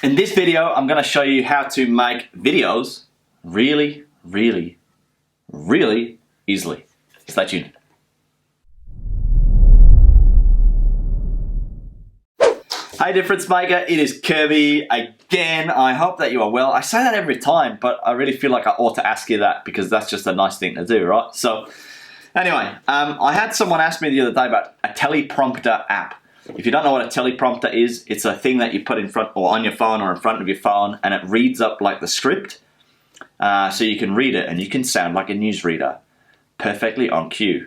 In this video, I'm going to show you how to make videos really easily. Stay tuned. Hey Difference Maker, it is Kirby again. I hope that you are well. I say that every time, but I really feel like I ought to ask you that because that's just a nice thing to do, right? So anyway, I had someone ask me the other day about a teleprompter app. If you don't know what a teleprompter is, it's a thing that you put in front or on your phone or in front of your phone, and it reads up like the script, so you can read it and you can sound like a newsreader, perfectly on cue.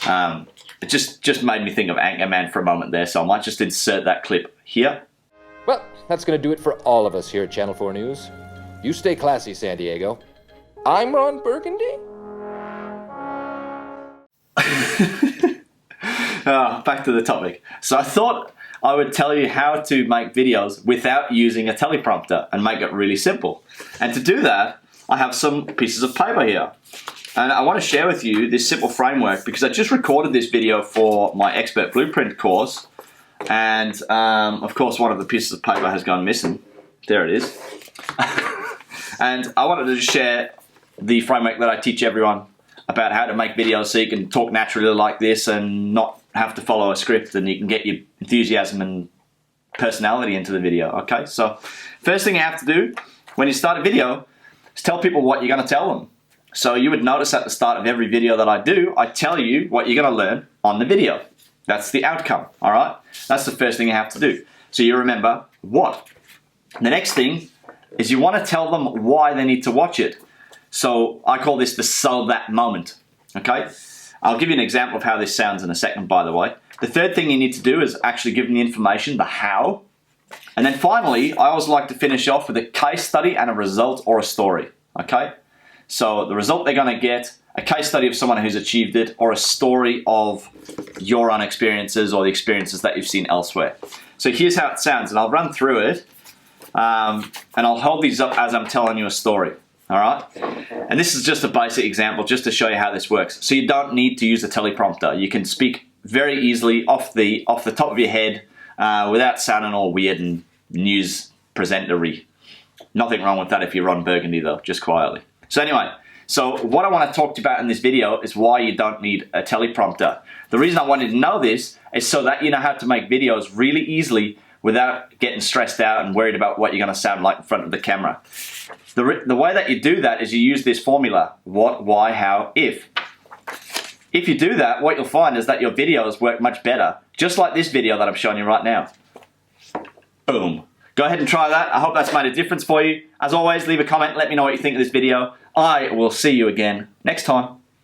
It just made me think of Anchorman for a moment there, so I might just insert that clip here. Well, that's going to do it for all of us here at Channel 4 News. You stay classy, San Diego. I'm Ron Burgundy. Back to the topic. So I thought I would tell you how to make videos without using a teleprompter and make it really simple. And to do that, I have some pieces of paper here. And I want to share with you this simple framework because I just recorded this video for my Expert Blueprint course. And of course, one of the pieces of paper has gone missing. There it is. And I wanted to just share the framework that I teach everyone about how to make videos so you can talk naturally like this and not have to follow a script, and you can get your enthusiasm and personality into the video, okay? So first thing you have to do when you start a video is tell people what you're going to tell them. So you would notice at the start of every video that I do, I tell you what you're going to learn on the video. That's the outcome, all right? That's the first thing you have to do. So you remember what. The next thing is you want to tell them why they need to watch it. So I call this the sell that moment, okay? I'll give you an example of how this sounds in a second, by the way. The third thing you need to do is actually give them the information, the how. And then finally, I always like to finish off with a case study and a result or a story, okay? So the result they're going to get, a case study of someone who's achieved it, or a story of your own experiences or the experiences that you've seen elsewhere. So here's how it sounds, and I'll run through it, and I'll hold these up as I'm telling you a story. All right, and this is just a basic example just to show you how this works. So you don't need to use a teleprompter. You can speak very easily off the top of your head without sounding all weird and news presenter-y. Nothing wrong with that if you're Ron Burgundy though, just quietly. So anyway, so what I want to talk to you about in this video is why you don't need a teleprompter. The reason I wanted to know this is so that you know how to make videos really easily without getting stressed out and worried about what you're going to sound like in front of the camera. The way that you do that is you use this formula, what, why, how, if. If you do that, what you'll find is that your videos work much better, just like this video that I'm showing you right now. Boom. Go ahead and try that. I hope that's made a difference for you. As always, leave a comment, let me know what you think of this video. I will see you again next time.